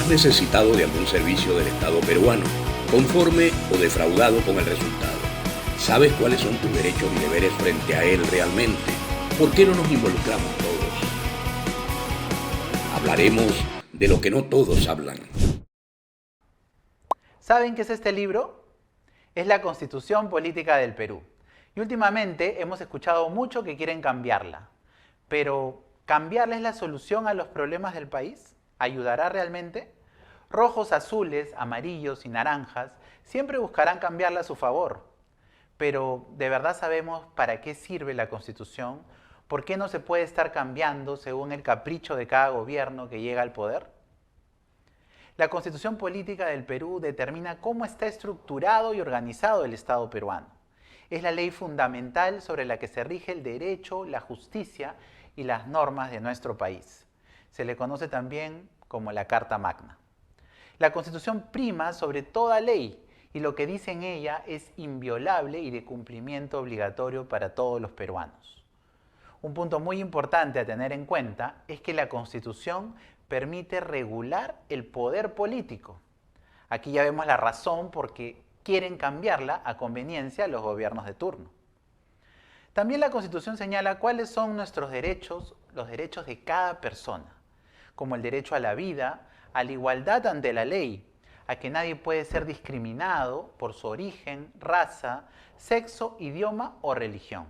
¿Has necesitado de algún servicio del Estado peruano, conforme o defraudado con el resultado? ¿Sabes cuáles son tus derechos y deberes frente a él realmente? ¿Por qué no nos involucramos todos? Hablaremos de lo que no todos hablan. ¿Saben qué es este libro? Es la Constitución Política del Perú. Y últimamente hemos escuchado mucho que quieren cambiarla. Pero, ¿cambiarla es la solución a los problemas del país? ¿Ayudará realmente? Rojos, azules, amarillos y naranjas siempre buscarán cambiarla a su favor. Pero, ¿de verdad sabemos para qué sirve la Constitución? ¿Por qué no se puede estar cambiando según el capricho de cada gobierno que llega al poder? La Constitución Política del Perú determina cómo está estructurado y organizado el Estado peruano. Es la ley fundamental sobre la que se rige el derecho, la justicia y las normas de nuestro país. Se le conoce también como la Carta Magna. La Constitución prima sobre toda ley y lo que dice en ella es inviolable y de cumplimiento obligatorio para todos los peruanos. Un punto muy importante a tener en cuenta es que la Constitución permite regular el poder político. Aquí ya vemos la razón por qué quieren cambiarla a conveniencia los gobiernos de turno. También la Constitución señala cuáles son nuestros derechos, los derechos de cada persona, como el derecho a la vida, a la igualdad ante la ley, a que nadie puede ser discriminado por su origen, raza, sexo, idioma o religión.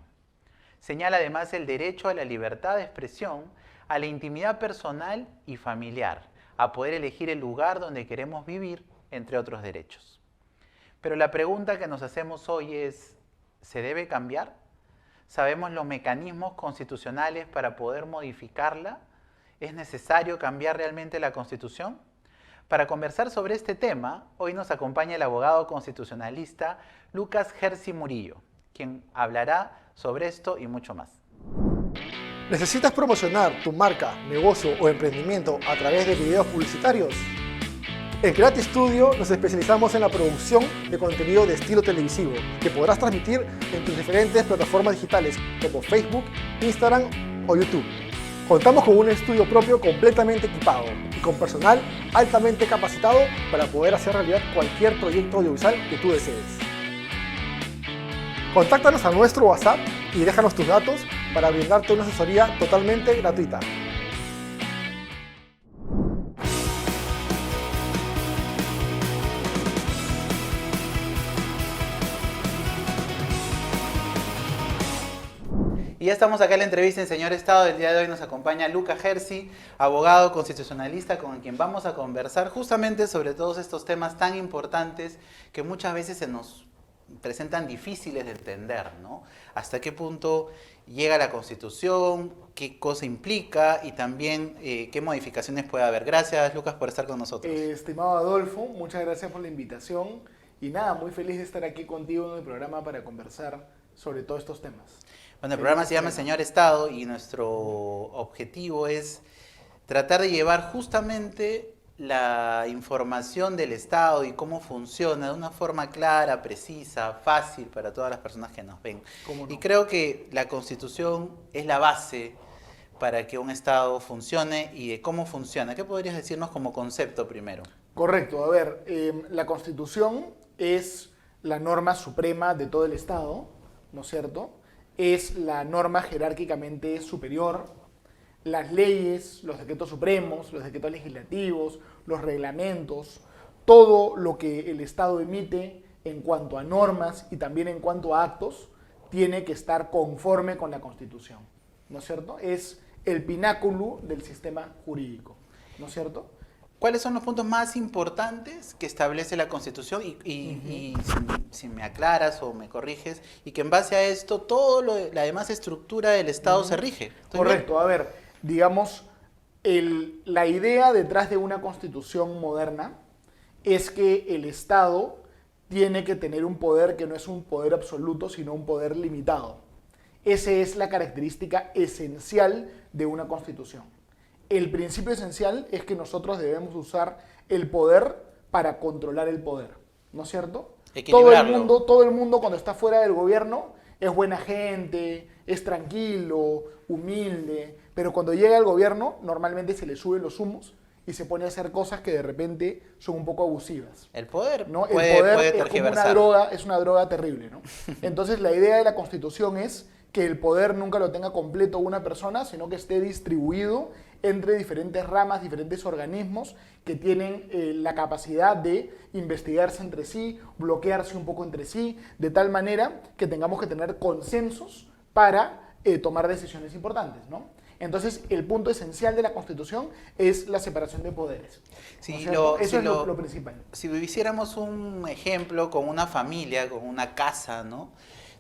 Señala además el derecho a la libertad de expresión, a la intimidad personal y familiar, a poder elegir el lugar donde queremos vivir, entre otros derechos. Pero la pregunta que nos hacemos hoy es, ¿se debe cambiar? ¿Sabemos los mecanismos constitucionales para poder modificarla? ¿Es necesario cambiar realmente la Constitución? Para conversar sobre este tema, hoy nos acompaña el abogado constitucionalista Lucas Gersi Murillo, quien hablará sobre esto y mucho más. ¿Necesitas promocionar tu marca, negocio o emprendimiento a través de videos publicitarios? En Create Studio nos especializamos en la producción de contenido de estilo televisivo que podrás transmitir en tus diferentes plataformas digitales como Facebook, Instagram o YouTube. Contamos con un estudio propio completamente equipado y con personal altamente capacitado para poder hacer realidad cualquier proyecto audiovisual que tú desees. Contáctanos a nuestro WhatsApp y déjanos tus datos para brindarte una asesoría totalmente gratuita. Y ya estamos acá en la entrevista en Señor Estado. El día de hoy nos acompaña Lucas Gersi, abogado constitucionalista, con quien vamos a conversar justamente sobre todos estos temas tan importantes que muchas veces se nos presentan difíciles de entender, ¿no? Hasta qué punto llega la Constitución, qué cosa implica y también qué modificaciones puede haber. Gracias, Lucas, por estar con nosotros. Estimado Adolfo, muchas gracias por la invitación y nada, muy feliz de estar aquí contigo en el programa para conversar sobre todos estos temas. Bueno, el programa se llama Señor Estado y nuestro objetivo es tratar de llevar justamente la información del Estado y cómo funciona de una forma clara, precisa, fácil para todas las personas que nos ven. ¿Cómo no? Y creo que la Constitución es la base para que un Estado funcione y de cómo funciona. ¿Qué podrías decirnos como concepto primero? Correcto, a ver, la Constitución es la norma suprema de todo el Estado, ¿no es cierto? Es la norma jerárquicamente superior. Las leyes, los decretos supremos, los decretos legislativos, los reglamentos, todo lo que el Estado emite en cuanto a normas y también en cuanto a actos, tiene que estar conforme con la Constitución, ¿no es cierto? Es el pináculo del sistema jurídico, ¿no es cierto? ¿Cuáles son los puntos más importantes que establece la Constitución? Y si me aclaras o me corriges, y que en base a esto, la demás estructura del Estado se rige. Correcto, bien? A ver, digamos, la idea detrás de una Constitución moderna es que el Estado tiene que tener un poder que no es un poder absoluto, sino un poder limitado. Esa es la característica esencial de una Constitución. El principio esencial es que nosotros debemos usar el poder para controlar el poder, ¿no es cierto? Todo el mundo cuando está fuera del gobierno es buena gente, es tranquilo, humilde, pero cuando llega al gobierno normalmente se le suben los humos y se pone a hacer cosas que de repente son un poco abusivas. El poder, ¿no? puede El poder es como tergiversar. una droga, es una droga terrible, ¿no? Entonces la idea de la Constitución es que el poder nunca lo tenga completo una persona, sino que esté distribuido entre diferentes ramas, diferentes organismos que tienen la capacidad de investigarse entre sí, bloquearse un poco entre sí, de tal manera que tengamos que tener consensos para tomar decisiones importantes, ¿no? Entonces, el punto esencial de la Constitución es la separación de poderes. Sí, Eso es lo principal. Si hiciéramos un ejemplo con una familia, con una casa, ¿no?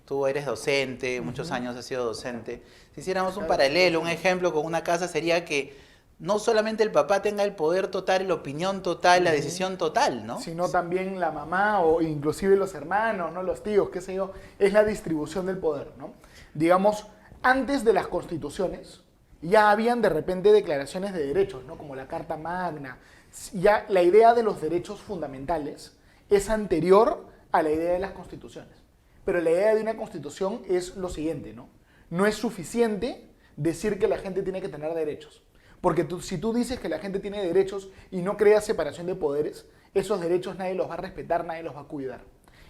Tú eres docente, muchos años has sido docente. Si hiciéramos un paralelo, un ejemplo con una casa, sería que no solamente el papá tenga el poder total, la opinión total, la decisión total, ¿no? Sino también la mamá o inclusive los hermanos, ¿no? Los tíos, qué sé yo. Es la distribución del poder, ¿no? Digamos, antes de las constituciones ya habían de repente declaraciones de derechos, ¿no? Como la Carta Magna. Ya la idea de los derechos fundamentales es anterior a la idea de las constituciones. Pero la idea de una constitución es lo siguiente, ¿no? No es suficiente decir que la gente tiene que tener derechos. Porque si tú dices que la gente tiene derechos y no creas separación de poderes, esos derechos nadie los va a respetar, nadie los va a cuidar.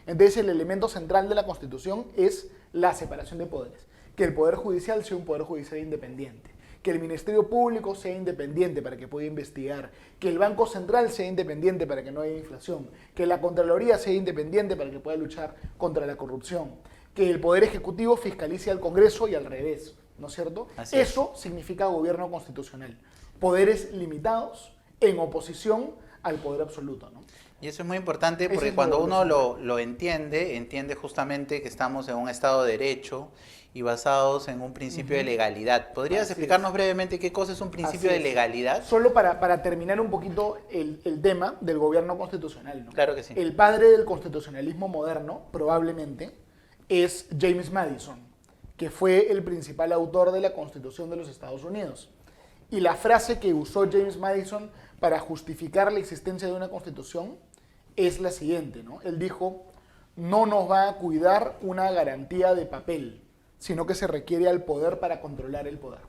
Entonces el elemento central de la Constitución es la separación de poderes. Que el Poder Judicial sea un Poder Judicial independiente. Que el Ministerio Público sea independiente para que pueda investigar. Que el Banco Central sea independiente para que no haya inflación. Que la Contraloría sea independiente para que pueda luchar contra la corrupción. Que el Poder Ejecutivo fiscalice al Congreso y al revés, ¿no es cierto? Eso significa gobierno constitucional. Poderes limitados en oposición al poder absoluto, ¿no? Y eso es muy importante porque cuando uno lo entiende justamente que estamos en un Estado de Derecho y basados en un principio de legalidad. ¿Podrías explicarnos brevemente qué cosa es un principio de legalidad? Solo para terminar un poquito el tema del gobierno constitucional, ¿no? Claro que sí. El padre del constitucionalismo moderno, probablemente, es James Madison, que fue el principal autor de la Constitución de los Estados Unidos. Y la frase que usó James Madison para justificar la existencia de una constitución es la siguiente, ¿no? Él dijo, no nos va a cuidar una garantía de papel, sino que se requiere al poder para controlar el poder.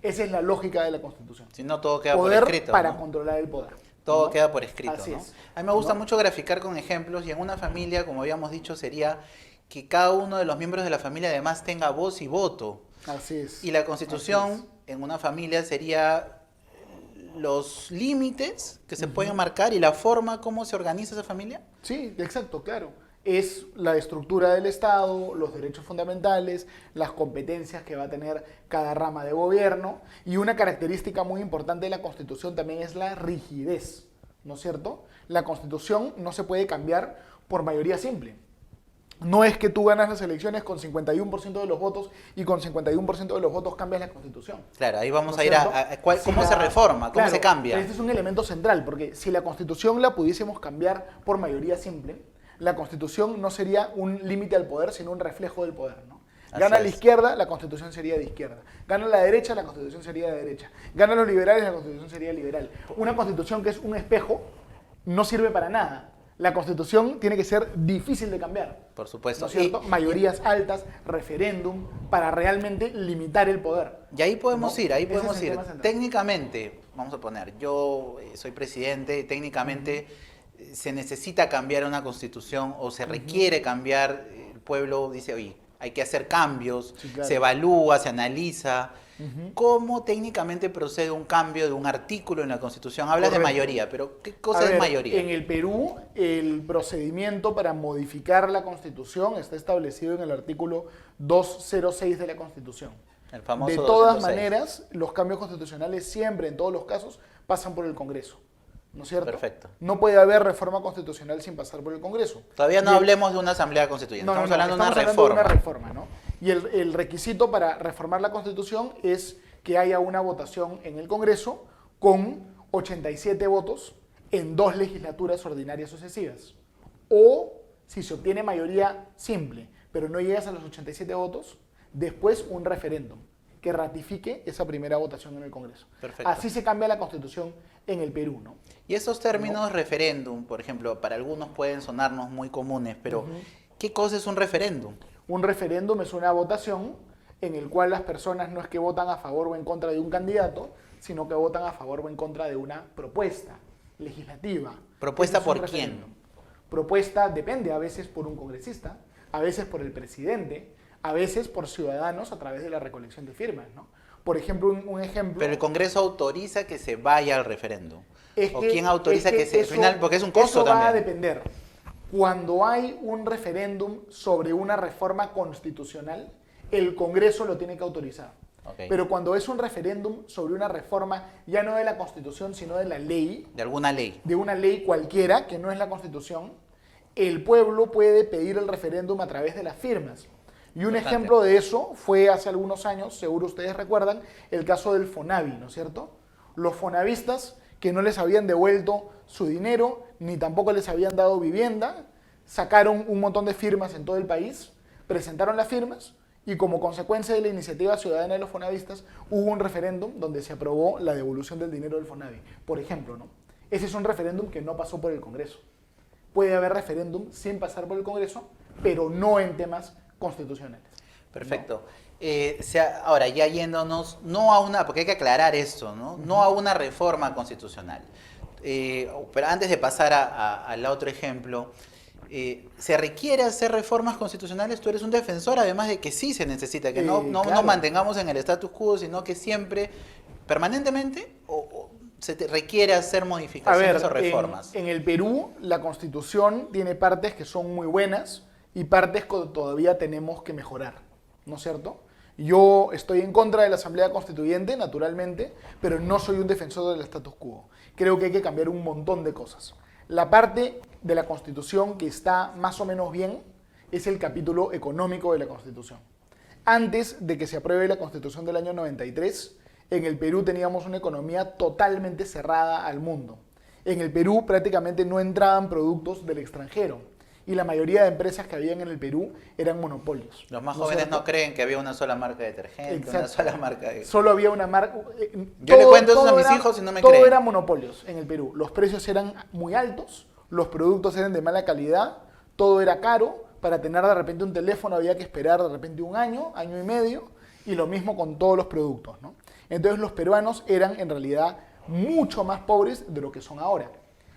Esa es la lógica de la Constitución. Si no, todo queda poder por escrito, para ¿no? controlar el poder. Todo ¿no? queda por escrito, Así ¿no? es. A mí me gusta ¿no? mucho graficar con ejemplos y en una familia, como habíamos dicho, sería que cada uno de los miembros de la familia además tenga voz y voto. Así es. Y la Constitución en una familia sería los límites que se pueden marcar y la forma como se organiza esa familia. Sí, exacto, claro. Es la estructura del Estado, los derechos fundamentales, las competencias que va a tener cada rama de gobierno. Y una característica muy importante de la Constitución también es la rigidez, ¿no es cierto? La Constitución no se puede cambiar por mayoría simple. No es que tú ganas las elecciones con 51% de los votos y con 51% de los votos cambias la Constitución. Claro, ahí vamos ¿No a es ir cierto? cómo se reforma, cómo se cambia. Este es un elemento central, porque si la Constitución la pudiésemos cambiar por mayoría simple, la Constitución no sería un límite al poder, sino un reflejo del poder, ¿no? Gana la izquierda, la Constitución sería de izquierda. Gana la derecha, la Constitución sería de derecha. Ganan los liberales, la Constitución sería liberal. Una Constitución que es un espejo no sirve para nada. La Constitución tiene que ser difícil de cambiar. Por supuesto. ¿No es cierto? Mayorías altas, referéndum, para realmente limitar el poder. Y ahí podemos ¿no? ir, ahí Ese podemos es el ir. tema central. Técnicamente, vamos a poner, yo soy presidente, técnicamente se necesita cambiar una constitución o se requiere cambiar, el pueblo dice, oye, hay que hacer cambios, Sí, claro. se evalúa, se analiza. ¿Cómo técnicamente procede un cambio de un artículo en la Constitución? Hablas de Correcto. mayoría, pero ¿qué cosa A es ver, mayoría? En el Perú, el procedimiento para modificar la Constitución está establecido en el artículo 206 de la Constitución. El famoso De todas 206. maneras, los cambios constitucionales siempre, en todos los casos, pasan por el Congreso. ¿No es cierto? Perfecto. No puede haber reforma constitucional sin pasar por el Congreso. Todavía no Y el- hablemos de una asamblea constituyente, No, estamos no, hablando de una estamos reforma. hablando de una reforma, ¿no? Y el requisito para reformar la Constitución es que haya una votación en el Congreso con 87 votos en 2 legislaturas ordinarias sucesivas. O, si se obtiene mayoría simple, pero no llegas a los 87 votos, después un referéndum que ratifique esa primera votación en el Congreso. Perfecto. Así se cambia la Constitución en el Perú, ¿no? Y esos términos referéndum, por ejemplo, para algunos pueden sonarnos muy comunes, pero ¿qué cosa es un referéndum? Un referéndum es una votación en el cual las personas no es que votan a favor o en contra de un candidato, sino que votan a favor o en contra de una propuesta legislativa. ¿Propuesta Ese es un por quién? referéndum. Propuesta depende, a veces por un congresista, a veces por el presidente, a veces por ciudadanos a través de la recolección de firmas, ¿no? Por ejemplo, un ejemplo... Pero el Congreso autoriza que se vaya al referéndum. ¿O que, quién autoriza que se... eso, final, porque es un costo eso va también. a depender. Cuando hay un referéndum sobre una reforma constitucional, el Congreso lo tiene que autorizar. Okay. Pero cuando es un referéndum sobre una reforma, ya no de la Constitución, sino de la ley, De alguna ley. de una ley cualquiera, que no es la Constitución, el pueblo puede pedir el referéndum a través de las firmas. Y un Importante. ejemplo de eso fue hace algunos años, seguro ustedes recuerdan, el caso del Fonavi, ¿no es cierto? Los fonavistas que no les habían devuelto su dinero, ni tampoco les habían dado vivienda, sacaron un montón de firmas en todo el país, presentaron las firmas y como consecuencia de la iniciativa ciudadana de los fonavistas hubo un referéndum donde se aprobó la devolución del dinero del Fonavi, por ejemplo, ¿no? Ese es un referéndum que no pasó por el Congreso. Puede haber referéndum sin pasar por el Congreso, pero no en temas constitucionales. Perfecto. Ahora, ya yéndonos, no a una, porque hay que aclarar esto, ¿no? No a una reforma constitucional. Pero antes de pasar al otro ejemplo, ¿se requiere hacer reformas constitucionales? Tú eres un defensor, además de que sí se necesita, que no Claro. mantengamos en el status quo, sino que siempre, permanentemente, requiere hacer A modificaciones ver, o reformas. en el Perú la Constitución tiene partes que son muy buenas y partes que todavía tenemos que mejorar, ¿no es cierto? Yo estoy en contra de la Asamblea Constituyente, naturalmente, pero no soy un defensor del status quo. Creo que hay que cambiar un montón de cosas. La parte de la Constitución que está más o menos bien es el capítulo económico de la Constitución. Antes de que se apruebe la Constitución del año 93, en el Perú teníamos una economía totalmente cerrada al mundo. En el Perú prácticamente no entraban productos del extranjero y la mayoría de empresas que habían en el Perú eran monopolios. Los más ¿no es jóvenes cierto? no creen que había una sola marca de detergente, una Exacto. sola marca de... Solo había una marca. Yo le cuento eso a mis hijos y no me todo creen. Todo eran monopolios en el Perú. Los precios eran muy altos, los productos eran de mala calidad, todo era caro. Para tener de repente un teléfono había que esperar de repente un año, año y medio, y lo mismo con todos los productos, ¿no? Entonces los peruanos eran en realidad mucho más pobres de lo que son ahora.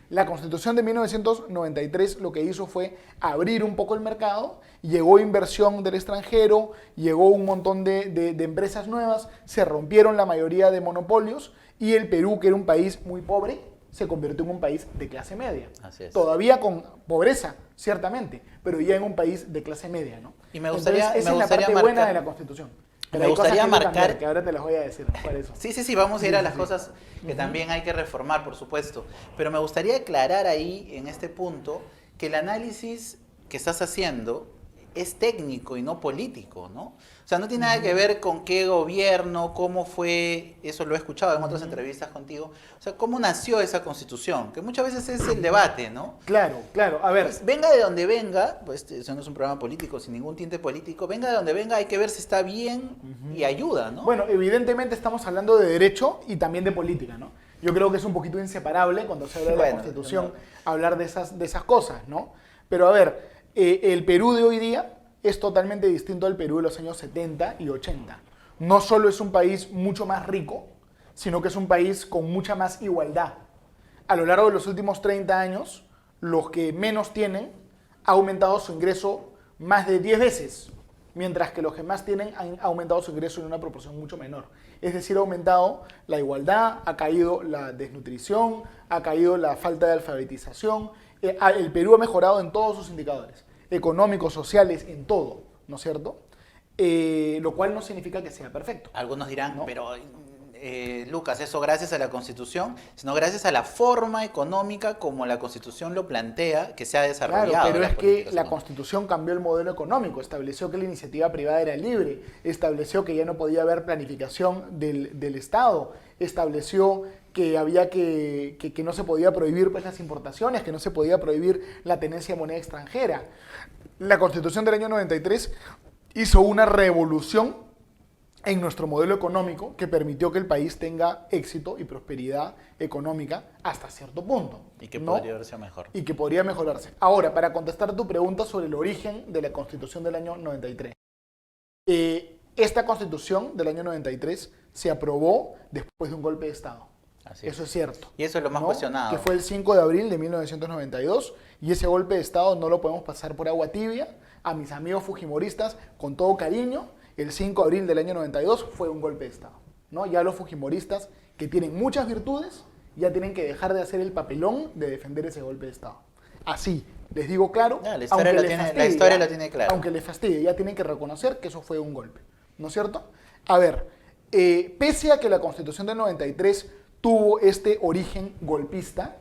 La Constitución de 1993 lo que hizo fue abrir un poco el mercado, llegó inversión del extranjero, llegó un montón de empresas nuevas, se rompieron la mayoría de monopolios y el Perú, que era un país muy pobre, se convirtió en un país de clase media. Así es. Todavía con pobreza, ciertamente, pero ya en un país de clase media, ¿no? Y me gustaría- Entonces, esa me es la gustaría parte buena marcar- de la Constitución. Pero Me hay cosas gustaría que hay que marcar- cambiar, que ahora te las voy a decir, por eso. Sí, vamos a ir a las sí. cosas que también hay que reformar, por supuesto. Pero me gustaría aclarar ahí, en este punto, que el análisis que estás haciendo es técnico y no político, ¿no? O sea, no tiene nada que ver con qué gobierno, cómo fue, eso lo he escuchado en otras entrevistas contigo, o sea, cómo nació esa constitución, que muchas veces es el debate, ¿no? Claro, claro. A ver, Pues venga de donde venga, pues eso no es un programa político, sin ningún tinte político, venga de donde venga, hay que ver si está bien y ayuda, ¿no? bueno, evidentemente estamos hablando de derecho y también de política, ¿no? Yo creo que es un poquito inseparable cuando se habla de la Bueno, Constitución hablar de esas cosas, ¿no? Pero a ver, el Perú de hoy día es totalmente distinto al Perú de los años 70 y 80. No solo es un país mucho más rico, sino que es un país con mucha más igualdad. A lo largo de los últimos 30 años, los que menos tienen ha aumentado su ingreso más de 10 veces, mientras que los que más tienen han aumentado su ingreso en una proporción mucho menor. Es decir, ha aumentado la igualdad, ha caído la desnutrición, ha caído la falta de alfabetización. El Perú ha mejorado en todos sus indicadores, económicos, sociales, en todo, ¿no es cierto? Lo cual no significa que sea perfecto. Algunos dirán, ¿no? pero Lucas, eso gracias a la Constitución, sino gracias a la forma económica como la Constitución lo plantea, que se ha desarrollado. Claro, pero las es que políticas la económicas. Constitución cambió el modelo económico, estableció que la iniciativa privada era libre, estableció que ya no podía haber planificación del Estado, estableció que había que no se podía prohibir pues, las importaciones, que no se podía prohibir la tenencia de moneda extranjera. La Constitución del año 93 hizo una revolución en nuestro modelo económico que permitió que el país tenga éxito y prosperidad económica hasta cierto punto. Y que ¿no? podría verse mejor. Y que podría mejorarse. Ahora, para contestar tu pregunta sobre el origen de la Constitución del año 93. Esta constitución del año 93 se aprobó después de un golpe de Estado. Eso es cierto. Y eso es lo más cuestionado. Que fue el 5 de abril de 1992 y ese golpe de Estado no lo podemos pasar por agua tibia. A mis amigos fujimoristas, con todo cariño, el 5 de abril del año 92 fue un golpe de Estado, ¿no? Ya los fujimoristas, que tienen muchas virtudes, ya tienen que dejar de hacer el papelón de defender ese golpe de Estado. Así, les digo claro, la historia lo tiene claro. Aunque les fastidie, ya tienen que reconocer que eso fue un golpe, ¿no es cierto? A ver, pese a que la Constitución del 93 tuvo este origen golpista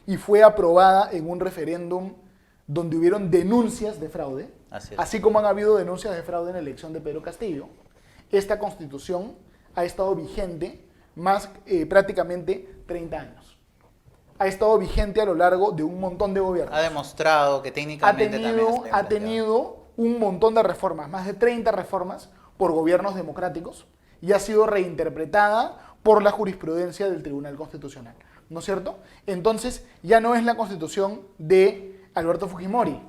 y fue aprobada en un referéndum donde hubieron denuncias de fraude, así como han habido denuncias de fraude en la elección de Pedro Castillo, esta Constitución ha estado vigente prácticamente 30 años. Ha estado vigente a lo largo de un montón de gobiernos. Ha demostrado que técnicamente ha tenido un montón de reformas, más de 30 reformas por gobiernos democráticos, y ha sido reinterpretada por la jurisprudencia del Tribunal Constitucional, ¿no es cierto? Entonces, ya no es la Constitución de Alberto Fujimori,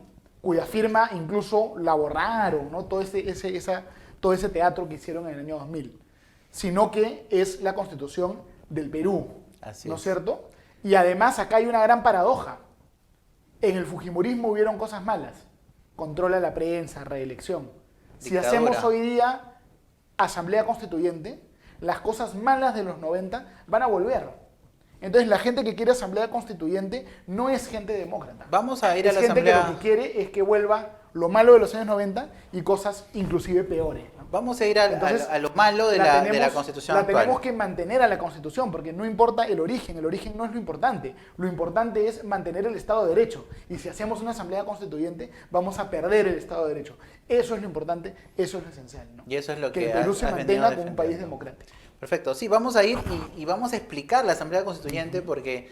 cuya firma incluso la borraron, ¿no? Todo ese teatro que hicieron en el año 2000, sino que es la Constitución del Perú, ¿no es cierto? Y además acá hay una gran paradoja. En el fujimorismo hubieron cosas malas. Controla la prensa, reelección. Si hacemos hoy día asamblea constituyente, las cosas malas de los 90 van a volver. Entonces la gente que quiere asamblea constituyente no es gente demócrata. Vamos a ir a la asamblea. Es gente asamblea. que lo que quiere es que vuelva lo malo de los años 90 y cosas inclusive peores, ¿no? Vamos a ir a lo malo de la Constitución actual. Tenemos que mantener a la Constitución, porque no importa el origen no es lo importante. Lo importante es mantener el Estado de Derecho. Y si hacemos una asamblea constituyente, vamos a perder el Estado de Derecho. Eso es lo importante, eso es lo esencial, ¿no? Y eso es lo que el Perú se mantenga como un país democrático. Perfecto, sí, vamos a ir y vamos a explicar la asamblea constituyente porque,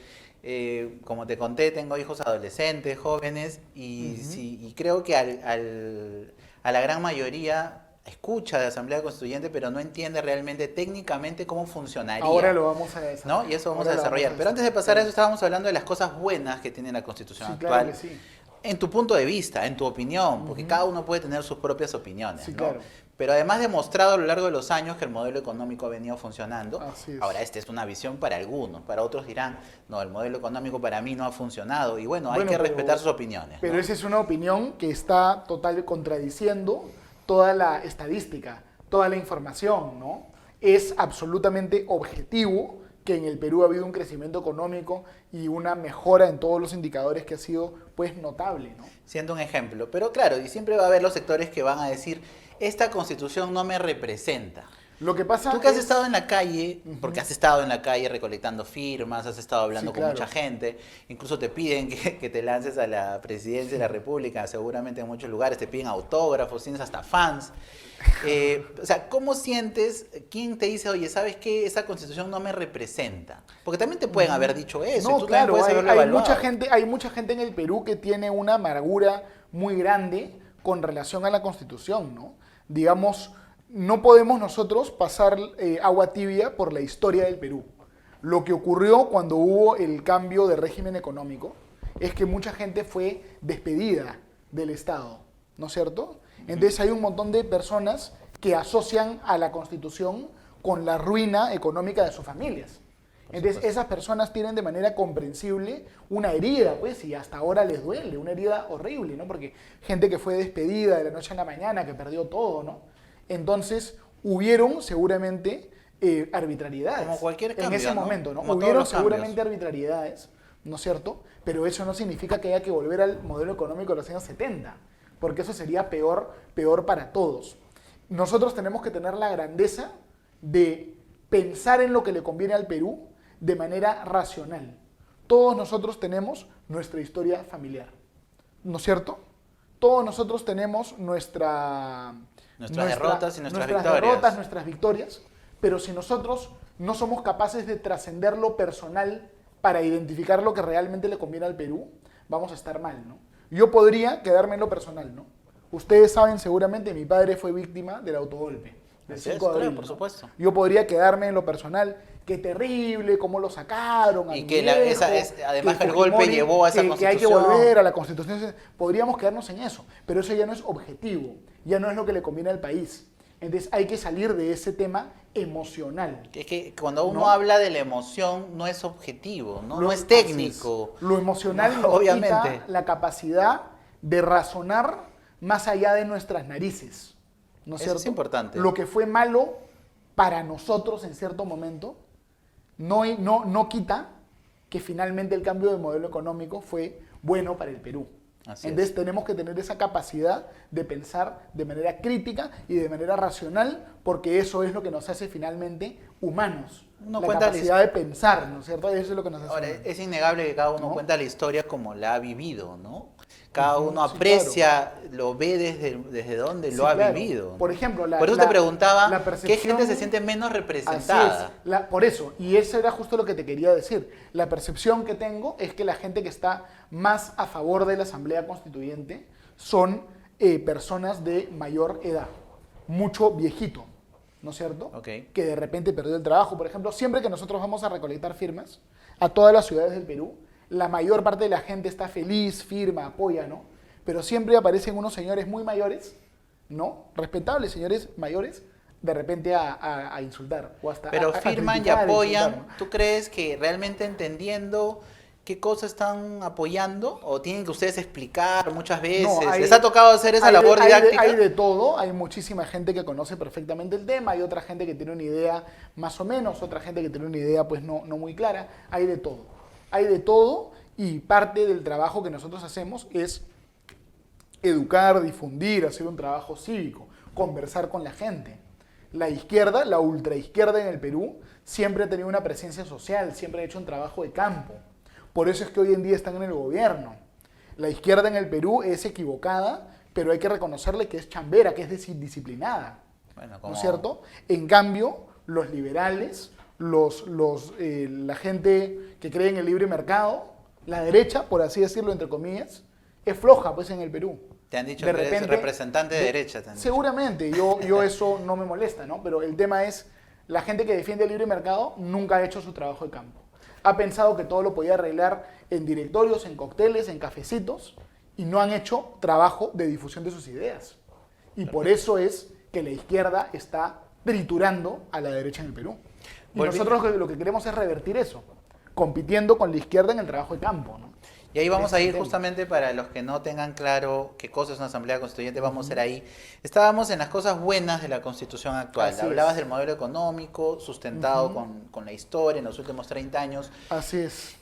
como te conté, tengo hijos adolescentes, jóvenes, y creo que a la gran mayoría escucha de asamblea constituyente, pero no entiende realmente técnicamente cómo funcionaría. Ahora lo vamos a desarrollar. ¿No? Y eso vamos a desarrollar. Pero antes de pasar a eso, estábamos hablando de las cosas buenas que tiene la Constitución actual. Claro que sí. En tu punto de vista, en tu opinión, porque cada uno puede tener sus propias opiniones, sí, ¿no? Claro. Pero además demostrado a lo largo de los años que el modelo económico ha venido funcionando. Así es. Ahora, esta es una visión para algunos, para otros dirán, no, el modelo económico para mí no ha funcionado. Y bueno, hay que respetar sus opiniones, Pero ¿no? esa es una opinión que está totalmente contradiciendo toda la estadística, toda la información, ¿no? Es absolutamente objetivo que en el Perú ha habido un crecimiento económico y una mejora en todos los indicadores que ha sido, pues, notable, ¿no? Siendo un ejemplo. Pero claro, y siempre va a haber los sectores que van a decir, esta Constitución no me representa. Lo que pasa Tú que has estado en la calle, porque has estado en la calle recolectando firmas, has estado hablando con claro. mucha gente, incluso te piden que te lances a la presidencia de la República, seguramente en muchos lugares te piden autógrafos, tienes hasta fans. O sea, ¿cómo sientes? ¿Quién te dice, oye, ¿sabes qué? Esa Constitución no me representa? Porque también te pueden haber dicho eso. No, y tú claro, puedes haberlo hay evaluado. mucha gente en el Perú que tiene una amargura muy grande con relación a la Constitución, ¿no? Digamos, no podemos nosotros pasar agua tibia por la historia del Perú. Lo que ocurrió cuando hubo el cambio de régimen económico es que mucha gente fue despedida del Estado, ¿no es cierto? Entonces hay un montón de personas que asocian a la Constitución con la ruina económica de sus familias. Entonces esas personas tienen de manera comprensible una herida, pues, y hasta ahora les duele, una herida horrible, ¿no? Porque gente que fue despedida de la noche a la mañana, que perdió todo, ¿no? Entonces hubieron seguramente arbitrariedades. Como cualquier cambio, en ese ¿no? momento, ¿no? Como Hubieron todos los seguramente cambios. arbitrariedades, ¿no es cierto? Pero eso no significa que haya que volver al modelo económico de los años 70, porque eso sería peor para todos. Nosotros tenemos que tener la grandeza de pensar en lo que le conviene al Perú de manera racional. Todos nosotros tenemos nuestra historia familiar, ¿no es cierto? Todos nosotros tenemos nuestras derrotas y nuestras victorias. derrotas, nuestras victorias, pero si nosotros no somos capaces de trascender lo personal para identificar lo que realmente le conviene al Perú, vamos a estar mal, ¿no? Yo podría quedarme en lo personal, ¿no? Ustedes saben seguramente, mi padre fue víctima del autogolpe. Del 5 de abril, claro, por supuesto. Yo podría quedarme en lo personal, qué terrible, cómo lo sacaron. Y que además que el golpe llevó a esa que hay que Constitución. volver a la Constitución. Podríamos quedarnos en eso, pero eso ya no es objetivo, ya no es lo que le conviene al país. Entonces hay que salir de ese tema emocional. Es que cuando uno ¿no? habla de la emoción no es objetivo, no, no es Así técnico. Lo emocional No, nos obviamente. quita la capacidad de razonar más allá de nuestras narices. ¿No es Eso cierto? es importante. Lo que fue malo para nosotros en cierto momento no quita que finalmente el cambio de modelo económico fue bueno para el Perú. Así Entonces es. tenemos que tener esa capacidad de pensar de manera crítica y de manera racional, porque eso es lo que nos hace finalmente humanos. Uno la cuenta capacidad de pensar, ¿no es cierto? Eso es lo que nos hace Ahora, humanos. es innegable que cada uno ¿No? cuenta la historia como la ha vivido, ¿no? Cada uno sí, aprecia, lo ve desde donde Sí, lo ha claro. vivido, ¿no? Por ejemplo, Por eso te preguntaba la qué percepción- gente se siente menos Así representada. es. Por eso, y eso era justo lo que te quería decir. La percepción que tengo es que la gente que está más a favor de la Asamblea Constituyente son personas de mayor edad, mucho viejito, ¿no es cierto? Ok. Que de repente perdió el trabajo. Por ejemplo, siempre que nosotros vamos a recolectar firmas a todas las ciudades del Perú, la mayor parte de la gente está feliz, firma, apoya, ¿no? Pero siempre aparecen unos señores muy mayores, ¿no? Respetables señores mayores, de repente a insultar o hasta Pero a firman y criticar, apoyan. insultar, ¿no? ¿Tú crees que realmente entendiendo qué cosas están apoyando o tienen que ustedes explicar muchas veces? No, ¿Les ha tocado hacer esa labor didáctica? Hay de todo, hay muchísima gente que conoce perfectamente el tema, hay otra gente que tiene una idea más o menos, otra gente que tiene una idea pues no muy clara, hay de todo. Hay de todo y parte del trabajo que nosotros hacemos es educar, difundir, hacer un trabajo cívico, conversar con la gente. La izquierda, la ultraizquierda en el Perú, siempre ha tenido una presencia social, siempre ha hecho un trabajo de campo. Por eso es que hoy en día están en el gobierno. La izquierda en el Perú es equivocada, pero hay que reconocerle que es chambera, que es disciplinada. Bueno, ¿No como- es cierto? En cambio, los liberales, la gente que cree en el libre mercado, la derecha, por así decirlo, entre comillas, es floja pues en el Perú. Te han dicho De que eres repente- representante de derecha. Te han dicho. Seguramente, yo eso no me molesta, ¿no? Pero el tema es, la gente que defiende el libre mercado nunca ha hecho su trabajo de campo. Ha pensado que todo lo podía arreglar en directorios, en cócteles, en cafecitos, y no han hecho trabajo de difusión de sus ideas. Y por eso es que la izquierda está triturando a la derecha en el Perú. Y Volvi- nosotros lo que queremos es revertir eso, compitiendo con la izquierda en el trabajo de campo, ¿no? Y ahí vamos Ese a es el ir tema. justamente para los que no tengan claro qué cosa es una asamblea constituyente, vamos a ir ahí. Estábamos en las cosas buenas de la constitución actual. Así Hablabas es. del modelo económico, sustentado con la historia en los últimos 30 años. Así es.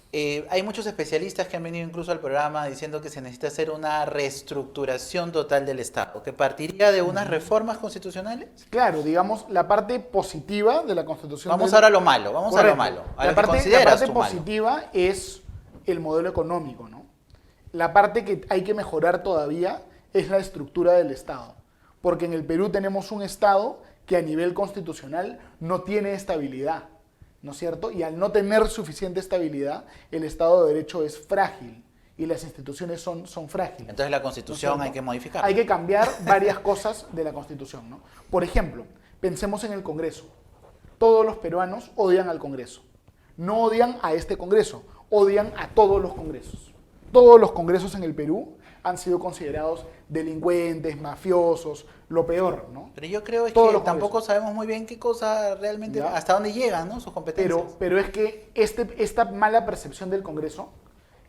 Hay muchos especialistas que han venido incluso al programa diciendo que se necesita hacer una reestructuración total del Estado, que partiría de unas reformas constitucionales. Claro, digamos, la parte positiva de la Constitución. Vamos del- ahora a lo malo, vamos a lo Correcto. malo. A La lo que parte, consideras la parte tú malo. positiva es el modelo económico, ¿no? La parte que hay que mejorar todavía es la estructura del Estado. Porque en el Perú tenemos un Estado que a nivel constitucional no tiene estabilidad, ¿no es cierto? Y al no tener suficiente estabilidad, el Estado de Derecho es frágil y las instituciones son frágiles. Entonces la ¿no es constitución cierto? hay que modificarla. Hay que cambiar varias cosas de la Constitución, ¿no? Por ejemplo, pensemos en el Congreso. Todos los peruanos odian al Congreso. No odian a este Congreso, odian a todos los congresos. Todos los congresos en el Perú han sido considerados delincuentes, mafiosos, lo peor, ¿no? Pero yo creo es Todos que los tampoco congresos. sabemos muy bien qué cosa realmente, Ya. hasta dónde llegan, ¿no? Sus competencias. Pero es que esta mala percepción del Congreso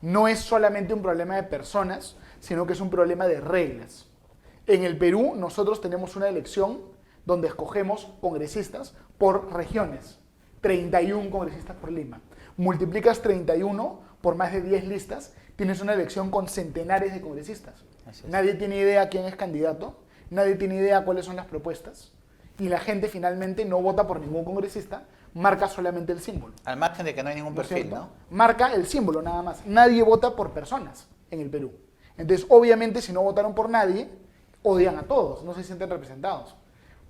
no es solamente un problema de personas, sino que es un problema de reglas. En el Perú nosotros tenemos una elección donde escogemos congresistas por regiones. 31 congresistas por Lima. Multiplicas 31 por más de 10 listas, tienes una elección con centenares de congresistas. Así es. Nadie tiene idea quién es candidato, nadie tiene idea cuáles son las propuestas, y la gente finalmente no vota por ningún congresista, marca solamente el símbolo. Al margen de que no hay ningún ¿No es perfil, cierto? ¿no? Marca el símbolo nada más. Nadie vota por personas en el Perú. Entonces, obviamente, si no votaron por nadie, odian a todos, no se sienten representados.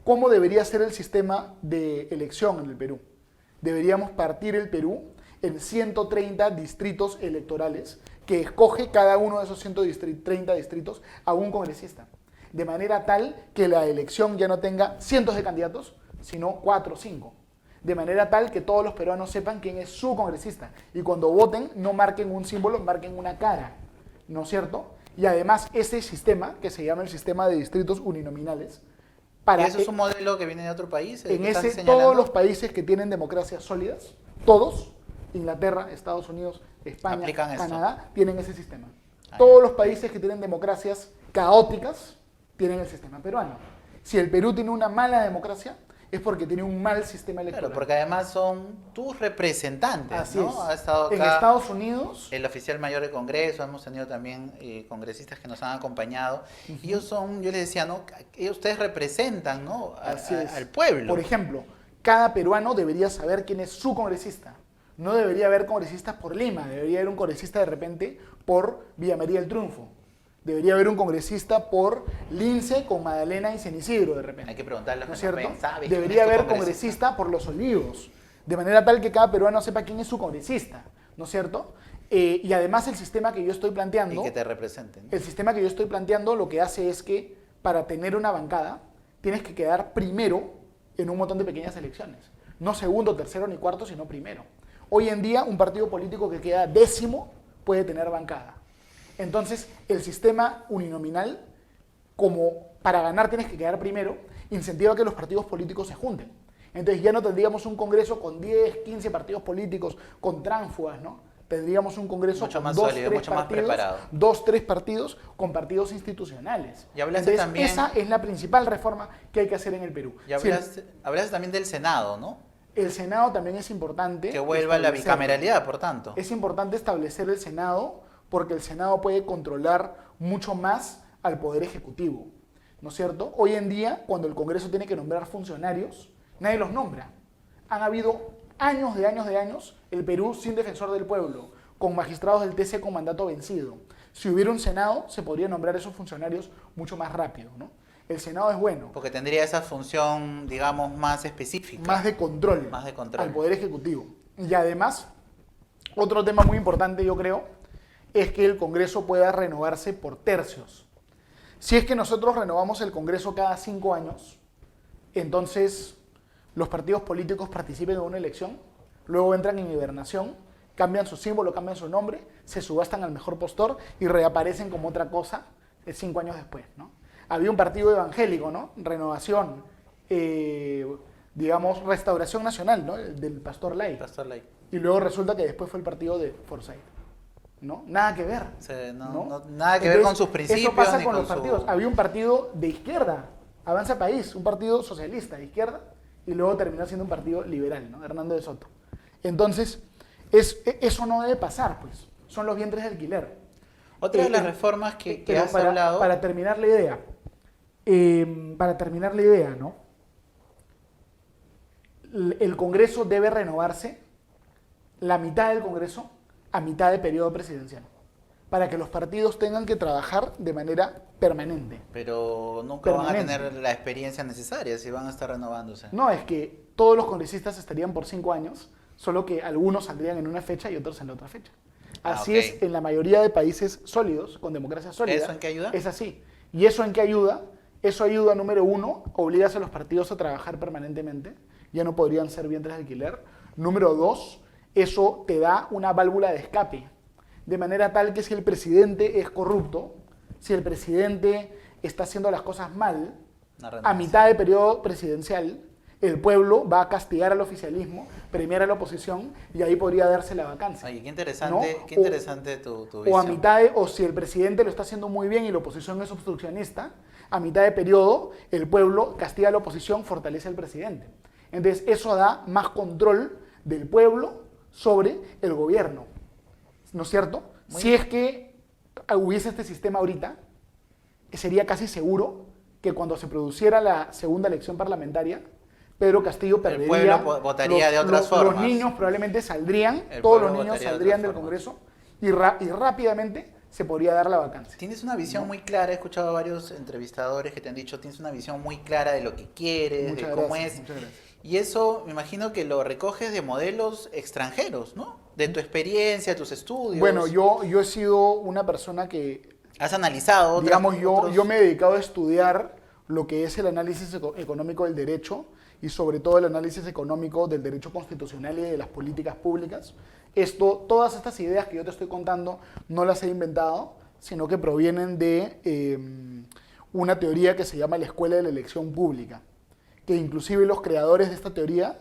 ¿Cómo debería ser el sistema de elección en el Perú? Deberíamos partir el Perú en 130 distritos electorales que escoge cada uno de esos 130 distritos a un congresista. De manera tal que la elección ya no tenga cientos de candidatos, sino 4 o 5. De manera tal que todos los peruanos sepan quién es su congresista. Y cuando voten, no marquen un símbolo, marquen una cara. ¿No es cierto? Y además, ese sistema, que se llama el sistema de distritos uninominales, para... ¿Y eso es un modelo que viene de otro país? En ese, todos los países que tienen democracias sólidas, todos, Inglaterra, Estados Unidos, España, Aplican Canadá, tienen ese sistema. Ah, Todos los países que tienen democracias caóticas tienen el sistema peruano. Si el Perú tiene una mala democracia, es porque tiene un mal sistema electoral. Claro, porque además son tus representantes, Así ¿no? es. Ha estado acá En Estados Unidos, el oficial mayor del Congreso, hemos tenido también congresistas que nos han acompañado. Y ellos son, yo les decía, ¿no? Ustedes representan, ¿no? así es. Al pueblo. Por ejemplo, cada peruano debería saber quién es su congresista. No debería haber congresistas por Lima, debería haber un congresista de repente por Villa María del Triunfo. Debería haber un congresista por Lince con Magdalena y San Isidro de repente. Hay que preguntarle a ¿No los es que nos cierto? ven, ¿sabe quién Debería es tu haber congresista? congresista por Los Olivos, de manera tal que cada peruano sepa quién es su congresista, ¿no es cierto? Y además el sistema que yo estoy planteando, Y que te representen. el sistema que yo estoy planteando lo que hace es que para tener una bancada tienes que quedar primero en un montón de pequeñas elecciones. No segundo, tercero ni cuarto, sino primero. Hoy en día un partido político que queda décimo puede tener bancada. Entonces el sistema uninominal, como para ganar tienes que quedar primero, incentiva que los partidos políticos se junten. Entonces ya no tendríamos un congreso con 10, 15 partidos políticos, con tránfugas, ¿no? Tendríamos un congreso Mucho con más 2, sólido, 3 mucho más partidos, preparado. 2, 3 partidos con partidos institucionales. Y hablaste Entonces, también- esa es la principal reforma que hay que hacer en el Perú. Y Si hablaste también del Senado, ¿no? el Senado también es importante. Que vuelva la establecerlo. bicameralidad, por tanto. Es importante establecer el Senado porque el Senado puede controlar mucho más al Poder Ejecutivo, ¿no es cierto? Hoy en día, cuando el Congreso tiene que nombrar funcionarios, nadie los nombra. Han habido años de años, el Perú sin defensor del pueblo, con magistrados del TC con mandato vencido. Si hubiera un Senado, se podría nombrar esos funcionarios mucho más rápido, ¿no? El Senado es bueno, Porque tendría esa función, digamos, más específica. más de control, Más de control. al Poder Ejecutivo. Y además, otro tema muy importante, yo creo, es que el Congreso pueda renovarse por tercios. Si es que nosotros renovamos el Congreso cada 5 años, entonces los partidos políticos participen en una elección, luego entran en hibernación, cambian su símbolo, cambian su nombre, se subastan al mejor postor y reaparecen como otra cosa 5 años después, ¿no? Había un partido evangélico, ¿no? Renovación, digamos, Restauración Nacional, ¿no? El del Pastor Lai. Pastor Ley. Y luego resulta que después fue el partido de Forsyth. ¿No? Nada que ver. O sea, ¿no? nada que ver con sus principios. Eso pasa ni con los su- partidos. Había un partido de izquierda, Avanza País, un partido socialista de izquierda, y luego terminó siendo un partido liberal, ¿no? Hernando de Soto. Entonces, eso no debe pasar, pues. Son los vientres de alquiler. Otra de las reformas que Pero has hablado... para terminar la idea, ¿no? El Congreso debe renovarse, la mitad del Congreso, a mitad de periodo presidencial, para que los partidos tengan que trabajar de manera permanente. Pero nunca van a Permanente. tener la experiencia necesaria si van a estar renovándose. No, es que todos los congresistas estarían por 5 años, solo que algunos saldrían en una fecha y otros en la otra fecha. Así ok. es en la mayoría de países sólidos, con democracia sólida. ¿Eso en qué ayuda? Es así. ¿Y eso en qué ayuda? Eso ayuda, número 1, obligas a los partidos a trabajar permanentemente. Ya no podrían ser vientres de alquiler. Número 2, eso te da una válvula de escape. De manera tal que si el presidente es corrupto, si el presidente está haciendo las cosas mal, Una a renuncia. mitad de periodo presidencial, el pueblo va a castigar al oficialismo, premiar a la oposición y ahí podría darse la vacancia. Oye, qué interesante, ¿no? qué interesante tu O a visión. mitad o si el presidente lo está haciendo muy bien y la oposición es obstruccionista, a mitad de periodo el pueblo castiga a la oposición, fortalece al presidente. Entonces eso da más control del pueblo sobre el gobierno, ¿no es cierto? Si es que hubiese este sistema ahorita, sería casi seguro que cuando se produciera la segunda elección parlamentaria, Pedro Castillo perdería. pueblo votaría de otras Los formas. niños probablemente saldrían, El todos los pueblo niños votaría de saldrían del otras Congreso y rápidamente se podría dar la vacancia. Tienes una visión muy clara, he escuchado a varios entrevistadores que te han dicho, tienes una visión muy clara de lo que quieres, Muchas de cómo gracias, es. muchas gracias. Y eso me imagino que lo recoges de modelos extranjeros, ¿no? De tu experiencia, tus estudios. Bueno, yo he sido una persona que, Has analizado otras- digamos, otros- yo me he dedicado a estudiar lo que es el análisis económico del derecho y sobre todo el análisis económico del derecho constitucional y de las políticas públicas. Todas estas ideas que yo te estoy contando no las he inventado, sino que provienen de una teoría que se llama la Escuela de la Elección Pública, que inclusive los creadores de esta teoría,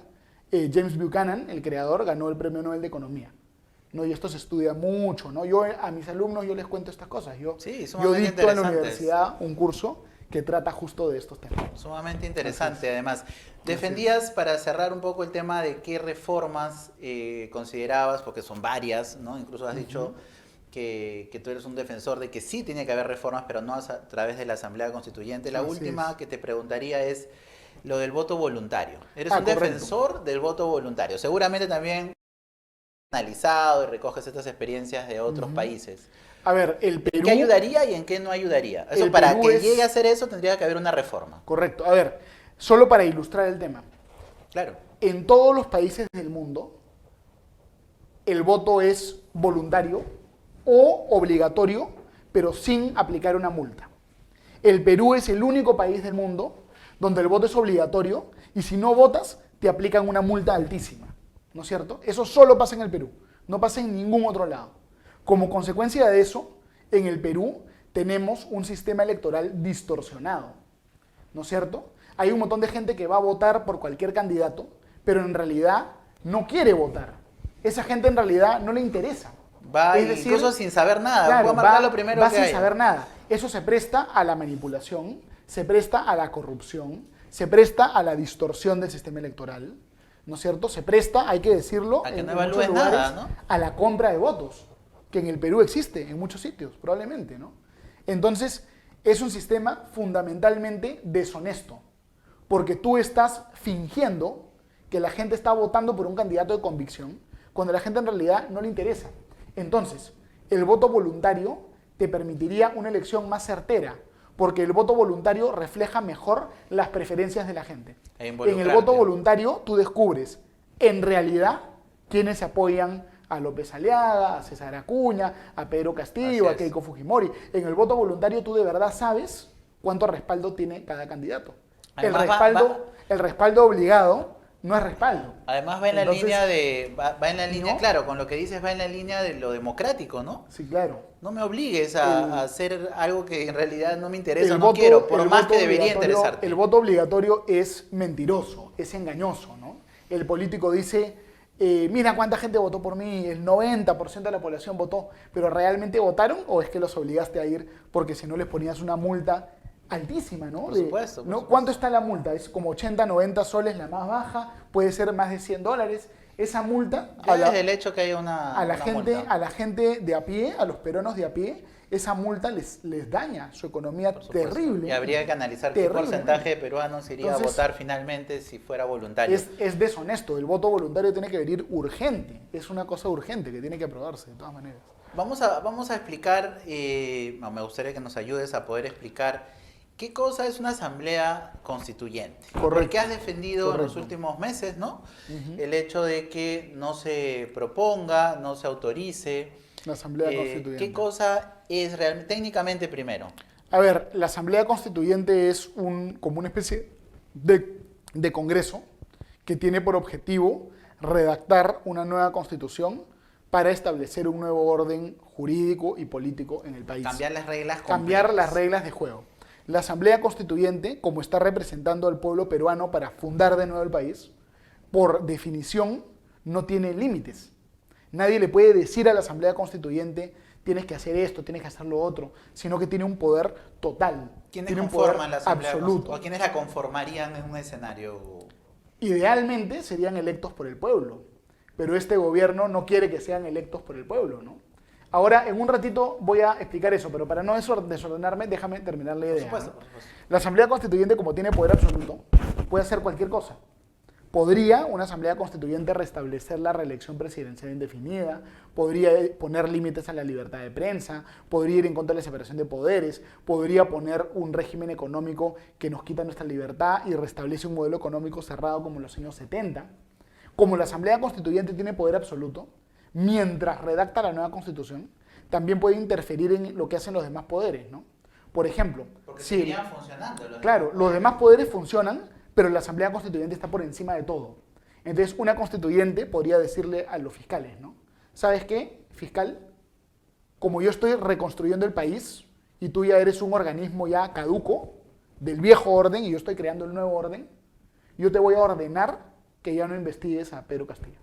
James Buchanan, el creador, ganó el Premio Nobel de Economía. ¿No? Y esto se estudia mucho, ¿no? Yo a mis alumnos yo les cuento estas cosas. Yo dicto en la universidad un curso que trata justo de estos temas. Sumamente interesante, además. Defendías, para cerrar un poco el tema de qué reformas considerabas, porque son varias, ¿no? Incluso has dicho que tú eres un defensor de que sí tiene que haber reformas, pero no a través de la Asamblea Constituyente. La última que te preguntaría es lo del voto voluntario. Eres un defensor del voto voluntario. Seguramente también analizado y recoges estas experiencias de otros países. A ver, el Perú... ¿En qué ayudaría y en qué no ayudaría? Eso, para que llegue a hacer eso tendría que haber una reforma. Correcto. A ver, solo para ilustrar el tema. Claro. En todos los países del mundo, el voto es voluntario o obligatorio, pero sin aplicar una multa. El Perú es el único país del mundo donde el voto es obligatorio y si no votas, te aplican una multa altísima. ¿No es cierto? Eso solo pasa en el Perú, no pasa en ningún otro lado. Como consecuencia de eso, en el Perú tenemos un sistema electoral distorsionado, ¿no es cierto? Hay un montón de gente que va a votar por cualquier candidato, pero en realidad no quiere votar. Esa gente en realidad no le interesa. Va incluso sin saber nada, claro, va lo primero va que sin haya. saber nada. Eso se presta a la manipulación, se presta a la corrupción, se presta a la distorsión del sistema electoral, ¿no es cierto? Se presta, hay que decirlo, a que no en muchos lugares, nada, ¿no? a la compra de votos, que en el Perú existe, en muchos sitios, probablemente, ¿no? Entonces, es un sistema fundamentalmente deshonesto, porque tú estás fingiendo que la gente está votando por un candidato de convicción, cuando a la gente en realidad no le interesa. Entonces, el voto voluntario te permitiría una elección más certera, porque el voto voluntario refleja mejor las preferencias de la gente. En el voto voluntario tú descubres, en realidad, quiénes se apoyan a López Aliaga, a César Acuña, a Pedro Castillo, a Keiko Fujimori. En el voto voluntario tú de verdad sabes cuánto respaldo tiene cada candidato. Además, el respaldo obligado no es respaldo. Además va en la línea, claro, con lo que dices va en la línea de lo democrático, ¿no? Sí, claro. No me obligues a hacer algo que en realidad no me interesa, no quiero, por más que debería interesarte. El voto obligatorio es mentiroso, es engañoso, ¿no? El político dice, mira cuánta gente votó por mí, el 90% de la población votó, pero ¿realmente votaron o es que los obligaste a ir porque si no les ponías una multa altísima, ¿no? Por supuesto. ¿Cuánto está la multa? Es como 80, 90 soles la más baja, puede ser más de $100. Esa multa... Desde el hecho que haya una multa. A la gente de a pie, a los peruanos de a pie, esa multa les daña su economía terrible. Y habría que analizar qué porcentaje de peruanos iría a votar finalmente si fuera voluntario. Es deshonesto. El voto voluntario tiene que venir urgente. Es una cosa urgente que tiene que aprobarse de todas maneras. Vamos a explicar, me gustaría que nos ayudes a poder explicar ¿qué cosa es una asamblea constituyente? Correcto. Porque has defendido en los últimos meses, ¿no? El hecho de que no se proponga, no se autorice. La asamblea constituyente. ¿Qué cosa es realmente, técnicamente primero? A ver, la asamblea constituyente es como una especie de congreso que tiene por objetivo redactar una nueva constitución para establecer un nuevo orden jurídico y político en el país. Cambiar las reglas completas. Cambiar las reglas de juego. La Asamblea Constituyente, como está representando al pueblo peruano para fundar de nuevo el país, por definición no tiene límites. Nadie le puede decir a la Asamblea Constituyente tienes que hacer esto, tienes que hacer lo otro, sino que tiene un poder total. ¿Quiénes tiene un poder conforman la Asamblea absoluto. ¿O quiénes la conformarían en un escenario? Idealmente serían electos por el pueblo, pero este gobierno no quiere que sean electos por el pueblo, ¿no? Ahora, en un ratito voy a explicar eso, pero para no desordenarme, déjame terminar la idea. Por supuesto. La Asamblea Constituyente, como tiene poder absoluto, puede hacer cualquier cosa. Podría una Asamblea Constituyente restablecer la reelección presidencial indefinida, podría poner límites a la libertad de prensa, podría ir en contra de la separación de poderes, podría poner un régimen económico que nos quita nuestra libertad y restablece un modelo económico cerrado como en los años 70. Como la Asamblea Constituyente tiene poder absoluto, mientras redacta la nueva Constitución, también puede interferir en lo que hacen los demás poderes, ¿no? Por ejemplo, porque seguirían funcionando. Los demás poderes funcionan, pero la Asamblea Constituyente está por encima de todo. Entonces, una constituyente podría decirle a los fiscales, ¿no? ¿Sabes qué, fiscal? Como yo estoy reconstruyendo el país y tú ya eres un organismo ya caduco del viejo orden y yo estoy creando el nuevo orden, yo te voy a ordenar que ya no investigues a Pedro Castillo.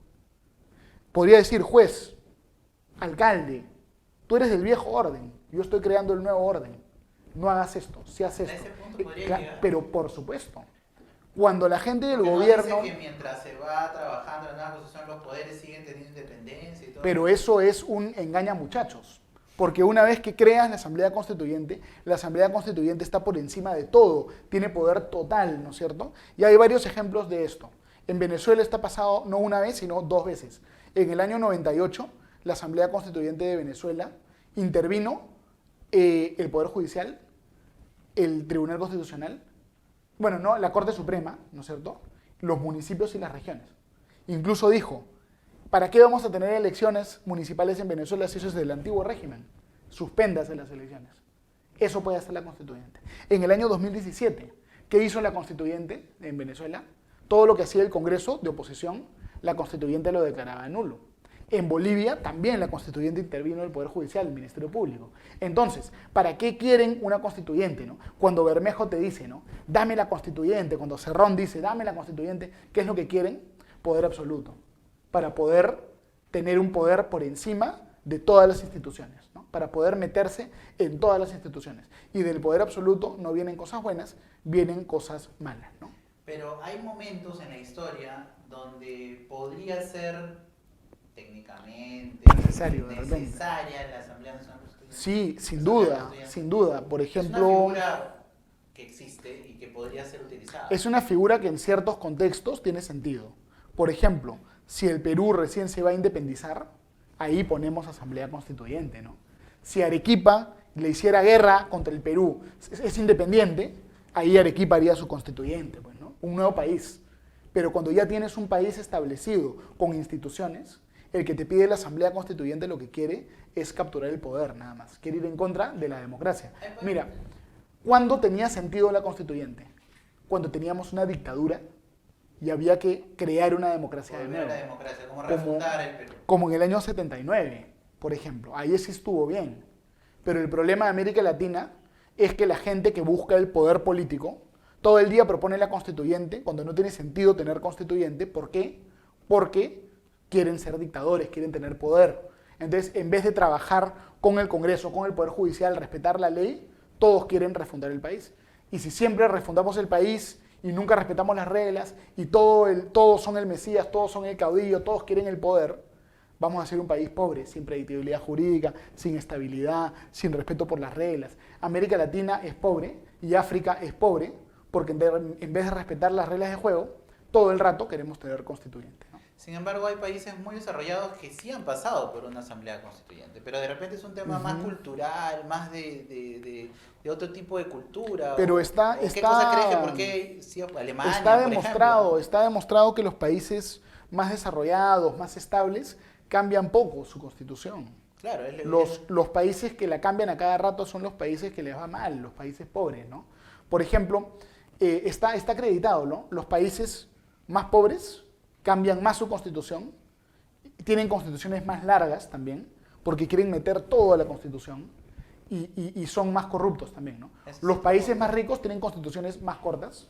Podría decir, juez, alcalde, tú eres del viejo orden, yo estoy creando el nuevo orden. No hagas esto, si haces esto. A ese punto podría llegar. Pero por supuesto, cuando la gente del Porque gobierno... no dice que mientras se va trabajando en la nueva constitución los poderes siguen teniendo independencia y todo. Pero eso es un engaña muchachos. Porque una vez que creas la Asamblea Constituyente está por encima de todo, tiene poder total, ¿no es cierto? Y hay varios ejemplos de esto. En Venezuela está pasado no una vez, sino 2 veces. En el año 98, la Asamblea Constituyente de Venezuela intervino el Poder Judicial, el Tribunal Constitucional, bueno, no, la Corte Suprema, ¿no es cierto?, los municipios y las regiones. Incluso dijo, ¿para qué vamos a tener elecciones municipales en Venezuela si eso es del antiguo régimen? Suspéndase las elecciones. Eso puede hacer la Constituyente. En el año 2017, ¿qué hizo la Constituyente en Venezuela? Todo lo que hacía el Congreso de oposición, la Constituyente lo declaraba nulo. En Bolivia también la Constituyente intervino el Poder Judicial, el Ministerio Público. Entonces, ¿para qué quieren una Constituyente, no? Cuando Bermejo te dice, ¿no?, dame la Constituyente, cuando Cerrón dice, dame la Constituyente, ¿qué es lo que quieren? Poder absoluto, para poder tener un poder por encima de todas las instituciones, ¿no? Para poder meterse en todas las instituciones. Y del poder absoluto no vienen cosas buenas, vienen cosas malas, ¿no? Pero hay momentos en la historia donde podría ser técnicamente necesaria la Asamblea Nacional Constituyente. Sí, sin duda, sin duda. Por ejemplo, es una figura que existe y que podría ser utilizada. Es una figura que en ciertos contextos tiene sentido. Por ejemplo, si el Perú recién se va a independizar, ahí ponemos Asamblea Constituyente, ¿no? Si Arequipa le hiciera guerra contra el Perú, es independiente, ahí Arequipa haría su constituyente, pues, ¿no? Un nuevo país. Pero cuando ya tienes un país establecido con instituciones, el que te pide la Asamblea Constituyente lo que quiere es capturar el poder, nada más. Quiere ir en contra de la democracia. Mira, ¿cuándo tenía sentido la Constituyente? Cuando teníamos una dictadura y había que crear una democracia de nuevo. La democracia, como refundar el Perú. Como en el año 79, por ejemplo. Ahí sí estuvo bien. Pero el problema de América Latina es que la gente que busca el poder político todo el día propone la Constituyente cuando no tiene sentido tener Constituyente. ¿Por qué? Porque quieren ser dictadores, quieren tener poder. Entonces, en vez de trabajar con el Congreso, con el Poder Judicial, respetar la ley, todos quieren refundar el país. Y si siempre refundamos el país y nunca respetamos las reglas y todos son el Mesías, todos son el caudillo, todos quieren el poder, vamos a ser un país pobre, sin predictibilidad jurídica, sin estabilidad, sin respeto por las reglas. América Latina es pobre y África es pobre porque en vez de respetar las reglas de juego, todo el rato queremos tener constituyente, ¿no? Sin embargo, hay países muy desarrollados que sí han pasado por una asamblea constituyente, pero de repente es un tema más cultural, más de otro tipo de cultura. Pero ¿Qué cosa crees que por qué sí, Alemania, está demostrado que los países más desarrollados, más estables, cambian poco su constitución. Claro, los países que la cambian a cada rato son los países que les va mal, los países pobres, ¿no? Por ejemplo, está acreditado, ¿no? Los países más pobres cambian más su constitución, tienen constituciones más largas también, porque quieren meter todo a la constitución, y son más corruptos también, ¿no? Los países más ricos tienen constituciones más cortas,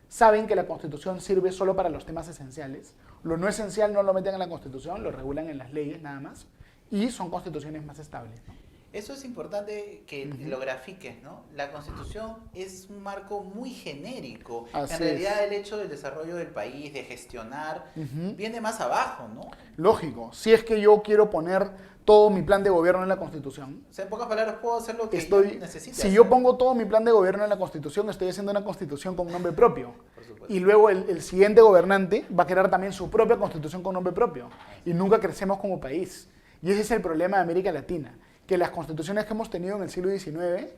saben que la constitución sirve solo para los temas esenciales, lo no esencial no lo meten en la constitución, lo regulan en las leyes nada más, y son constituciones más estables, ¿no? Eso es importante que lo grafiques, ¿no? La Constitución es un marco muy genérico. Así en realidad es. El hecho del desarrollo del país, de gestionar, viene más abajo, ¿no? Lógico. Si es que yo quiero poner todo mi plan de gobierno en la Constitución. O sea, en pocas palabras, puedo hacer lo que yo necesite Si hacer. yo pongo todo mi plan de gobierno en la Constitución, estoy haciendo una Constitución con nombre propio. Por supuesto. Y luego el siguiente gobernante va a crear también su propia Constitución con nombre propio. Y nunca crecemos como país. Y ese es el problema de América Latina. Que las constituciones que hemos tenido en el siglo XIX,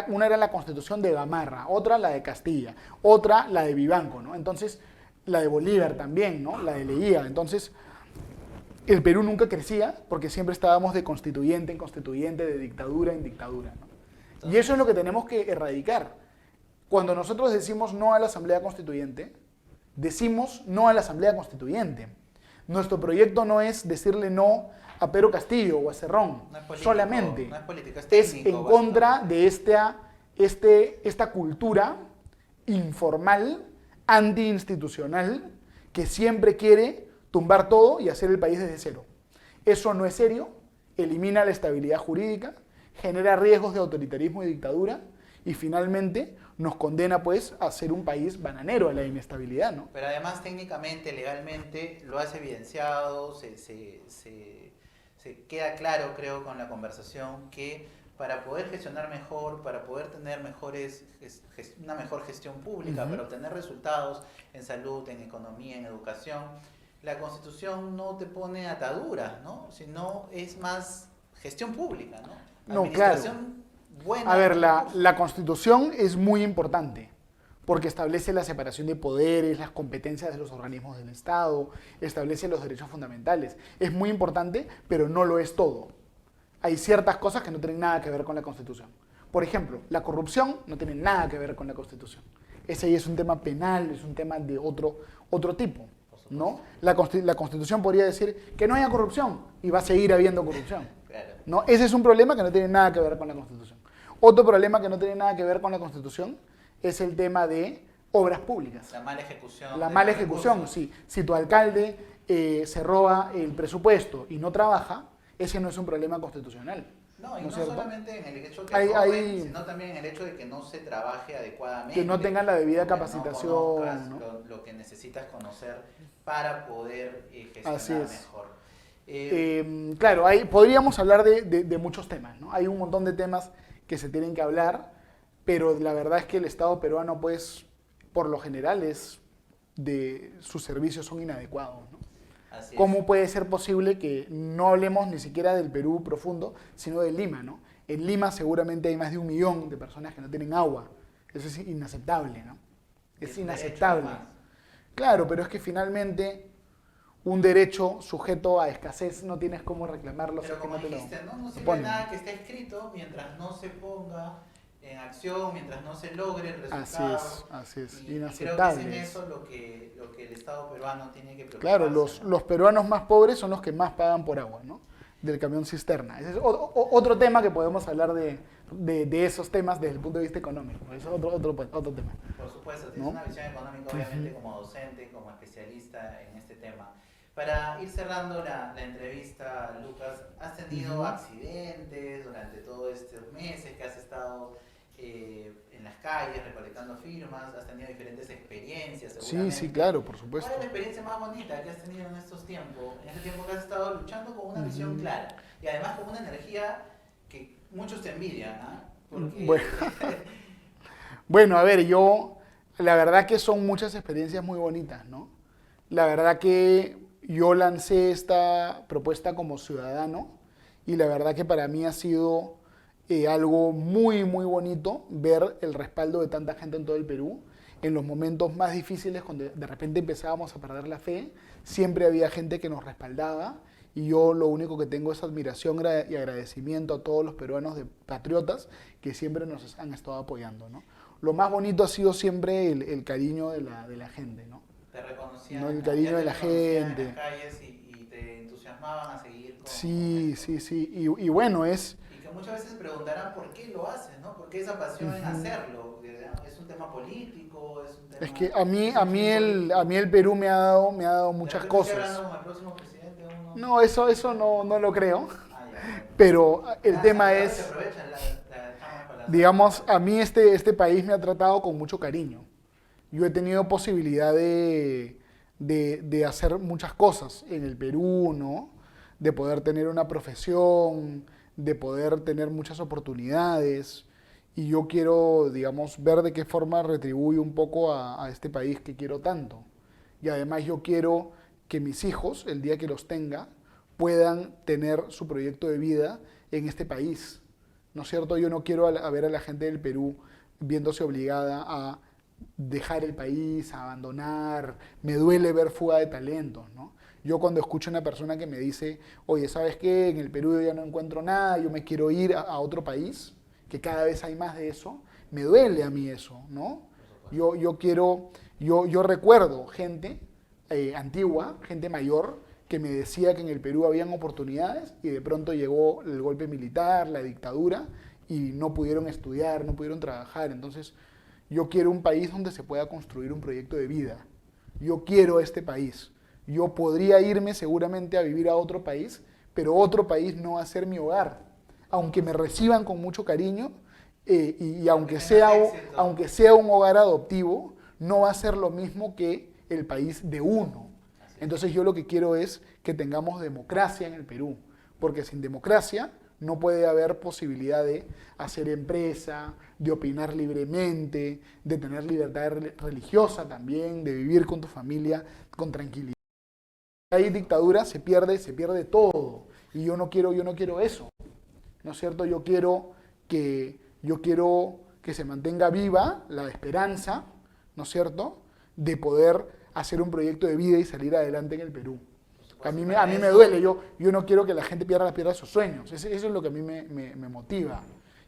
una era la constitución de Gamarra, otra la de Castilla, otra la de Vivanco, ¿no? Entonces, la de Bolívar también, ¿no? La de Leguía. Entonces, el Perú nunca crecía porque siempre estábamos de constituyente en constituyente, de dictadura en dictadura, ¿no? Y eso es lo que tenemos que erradicar. Cuando nosotros decimos no a la Asamblea Constituyente, decimos no a la Asamblea Constituyente. Nuestro proyecto no es decirle no a Pedro Castillo o a Cerrón, No es político, solamente. no es político, es Es técnico, en contra básicamente. de esta cultura informal, antiinstitucional, que siempre quiere tumbar todo y hacer el país desde cero. Eso no es serio, elimina la estabilidad jurídica, genera riesgos de autoritarismo y dictadura y finalmente nos condena pues a ser un país bananero a la inestabilidad, ¿no? Pero además técnicamente, legalmente, lo has evidenciado, se queda claro, creo, con la conversación que para poder gestionar mejor, para poder tener una mejor gestión pública, para obtener resultados en salud, en economía, en educación, la Constitución no te pone ataduras, ¿no? Sino es más gestión pública, ¿no? No, claro. Buena. A ver, la Constitución es muy importante porque establece la separación de poderes, las competencias de los organismos del Estado, establece los derechos fundamentales. Es muy importante, pero no lo es todo. Hay ciertas cosas que no tienen nada que ver con la Constitución. Por ejemplo, la corrupción no tiene nada que ver con la Constitución. Ese ahí es un tema penal, es un tema de otro tipo, ¿no? La Constitución podría decir que no haya corrupción y va a seguir habiendo corrupción, ¿no? Ese es un problema que no tiene nada que ver con la Constitución. Otro problema que no tiene nada que ver con la Constitución es el tema de obras públicas. La mala ejecución. La mala ejecución, sí. Si tu alcalde se roba el presupuesto y no trabaja, ese no es un problema constitucional. No, y ¿no no cierto? solamente en el hecho que roben, sino también en el hecho de que no se trabaje adecuadamente. Que no tengan la debida capacitación. No conozcas lo que necesitas conocer para poder gestionar Así es. mejor. Claro, podríamos hablar de muchos temas, ¿no? Hay un montón de temas que se tienen que hablar, pero la verdad es que el Estado peruano, pues, por lo general, sus servicios son inadecuados, ¿no? ¿Cómo puede ser posible que no hablemos ni siquiera del Perú profundo, sino de Lima, ¿no? En Lima seguramente hay más de 1 millón de personas que no tienen agua. Eso es inaceptable, ¿no? Es inaceptable. Claro, pero es que finalmente un derecho sujeto a escasez no tienes cómo reclamarlo. Pero como dijiste, no sirve nada que esté escrito mientras no se ponga en acción, mientras no se logre el resultado. Así es, inaceptable. Y creo que es en eso lo que el Estado peruano tiene que preocuparse. Claro, los peruanos más pobres son los que más pagan por agua, ¿no? Del camión cisterna. Ese es otro tema que podemos hablar de esos temas desde el punto de vista económico. Eso es otro tema. Por supuesto, tienes una visión económica, obviamente, como docente, como especialista en este tema. Para ir cerrando la entrevista, Lucas, ¿has tenido accidentes durante todos estos meses que has estado en las calles recolectando firmas? ¿Has tenido diferentes experiencias? Sí, claro, por supuesto. ¿Cuál es la experiencia más bonita que has tenido en estos tiempos? En este tiempo que has estado luchando con una visión clara y además con una energía que muchos te envidian, ¿ah? Porque... Bueno, a ver, la verdad que son muchas experiencias muy bonitas, ¿no? La verdad que yo lancé esta propuesta como ciudadano y la verdad que para mí ha sido algo muy, muy bonito ver el respaldo de tanta gente en todo el Perú. En los momentos más difíciles, cuando de repente empezábamos a perder la fe, siempre había gente que nos respaldaba y yo lo único que tengo es admiración y agradecimiento a todos los peruanos patriotas que siempre nos han estado apoyando, ¿no? Lo más bonito ha sido siempre el cariño de la gente, ¿no? Te reconocían, ¿no? El cariño de la gente. En las calles y te entusiasmaban a seguir con... Sí. Y bueno, Y que muchas veces preguntarán por qué lo haces, ¿no? ¿Por qué esa pasión en hacerlo? ¿Es un tema político? ¿Es un tema... Es que a mí el Perú me ha dado muchas cosas. ¿Estás hablando con el próximo presidente? No, eso no lo creo. Pero el tema es... Digamos, a mí este país me ha tratado con mucho cariño. Yo he tenido posibilidad de hacer muchas cosas en el Perú, ¿no? De poder tener una profesión, de poder tener muchas oportunidades. Y yo quiero, digamos, ver de qué forma retribuyo un poco a este país que quiero tanto. Y además yo quiero que mis hijos, el día que los tenga, puedan tener su proyecto de vida en este país. ¿No es cierto? Yo no quiero ver a la gente del Perú viéndose obligada a dejar el país, a abandonar. Me duele ver fuga de talentos, ¿no? Yo cuando escucho a una persona que me dice, oye, ¿sabes qué? En el Perú yo ya no encuentro nada, yo me quiero ir a otro país, que cada vez hay más de eso, me duele a mí eso, ¿no? Yo recuerdo gente antigua, gente mayor, que me decía que en el Perú habían oportunidades y de pronto llegó el golpe militar, la dictadura y no pudieron estudiar, no pudieron trabajar. Entonces, yo quiero un país donde se pueda construir un proyecto de vida. Yo quiero este país. Yo podría irme seguramente a vivir a otro país, pero otro país no va a ser mi hogar. Aunque me reciban con mucho cariño y aunque sea un hogar adoptivo, no va a ser lo mismo que el país de uno. Entonces yo lo que quiero es que tengamos democracia en el Perú, porque sin democracia no puede haber posibilidad de hacer empresa, de opinar libremente, de tener libertad religiosa también, de vivir con tu familia con tranquilidad. Si hay dictadura, se pierde todo. Y yo no quiero eso. ¿No es cierto? Yo quiero que se mantenga viva la esperanza, ¿no es cierto?, de poder hacer un proyecto de vida y salir adelante en el Perú. A mí me duele, yo no quiero que la gente pierda sus sueños. Eso es lo que a mí me motiva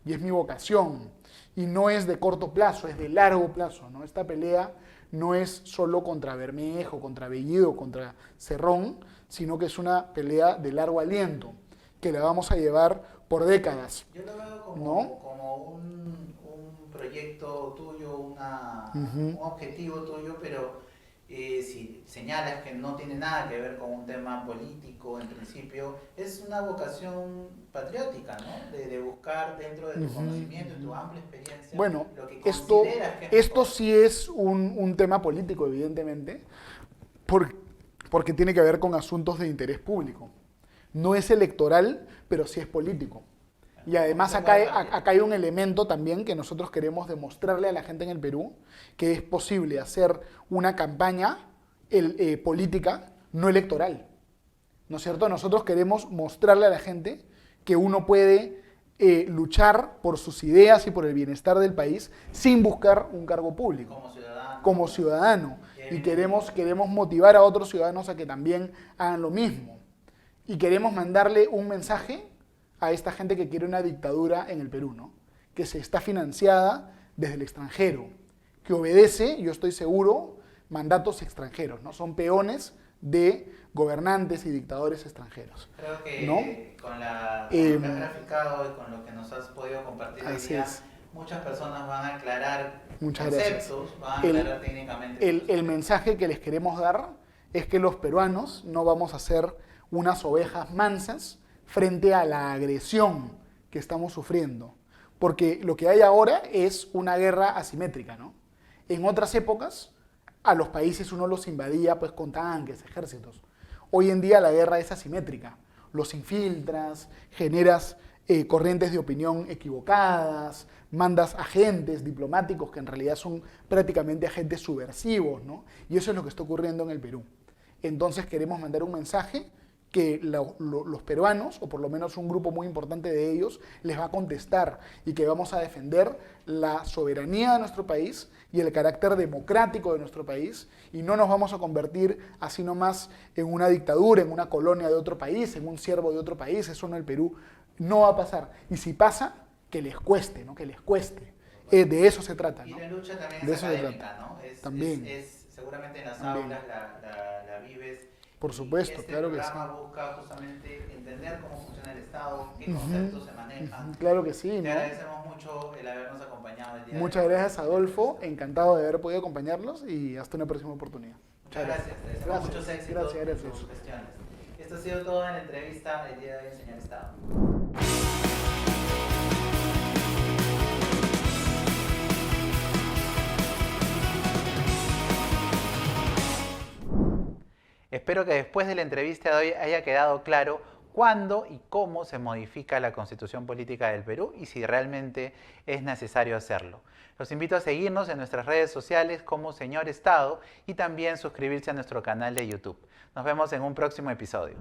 y es mi vocación. Y no es de corto plazo, es de largo plazo, ¿no? Esta pelea no es solo contra Bermejo, contra Bellido, contra Cerrón, sino que es una pelea de largo aliento, que la vamos a llevar por décadas. Yo lo veo como un proyecto tuyo, un objetivo tuyo, pero si señalas que no tiene nada que ver con un tema político en principio, es una vocación patriótica, ¿no? De buscar dentro de tu conocimiento, de tu amplia experiencia, bueno, lo que esto es sí es un tema político, evidentemente, porque tiene que ver con asuntos de interés público. No es electoral, pero sí es político. Y además acá hay un elemento también que nosotros queremos demostrarle a la gente en el Perú, que es posible hacer una campaña política no electoral. ¿No es cierto? Nosotros queremos mostrarle a la gente que uno puede luchar por sus ideas y por el bienestar del país sin buscar un cargo público. Como ciudadano. Y queremos motivar a otros ciudadanos a que también hagan lo mismo. Y queremos mandarle un mensaje a esta gente que quiere una dictadura en el Perú, ¿no? Que se está financiada desde el extranjero, que obedece, yo estoy seguro, mandatos extranjeros, ¿no? Son peones de gobernantes y dictadores extranjeros. Creo que ¿no? con lo que has graficado y con lo que nos has podido compartir hoy día, es. Muchas personas van a aclarar Muchas conceptos, van a aclarar técnicamente. El mensaje que les queremos dar es que los peruanos no vamos a ser unas ovejas mansas frente a la agresión que estamos sufriendo. Porque lo que hay ahora es una guerra asimétrica, ¿no? En otras épocas, a los países uno los invadía pues, con tanques, ejércitos. Hoy en día la guerra es asimétrica. Los infiltras, generas corrientes de opinión equivocadas, mandas agentes diplomáticos que en realidad son prácticamente agentes subversivos, ¿no? Y eso es lo que está ocurriendo en el Perú. Entonces queremos mandar un mensaje que los peruanos, o por lo menos un grupo muy importante de ellos, les va a contestar y que vamos a defender la soberanía de nuestro país y el carácter democrático de nuestro país y no nos vamos a convertir así nomás en una dictadura, en una colonia de otro país, en un siervo de otro país. Eso en el Perú no va a pasar. Y si pasa, que les cueste, ¿no? Que les cueste. De eso se trata, ¿no? Y la lucha también de es académica, ¿no? También. Seguramente en las También. aulas la vives. Por supuesto, claro que sí. Este programa busca justamente entender cómo funciona el Estado, qué conceptos se manejan. Claro que sí, Te ¿no? agradecemos mucho el habernos acompañado el día Muchas de hoy. gracias, Adolfo. Encantado de haber podido acompañarlos y hasta una próxima oportunidad. Muchas gracias. Te deseamos muchos éxitos en tus cuestiones. Esto ha sido todo en la entrevista el día de hoy, señor Estado. Espero que después de la entrevista de hoy haya quedado claro cuándo y cómo se modifica la Constitución Política del Perú y si realmente es necesario hacerlo. Los invito a seguirnos en nuestras redes sociales como Señor Estado y también suscribirse a nuestro canal de YouTube. Nos vemos en un próximo episodio.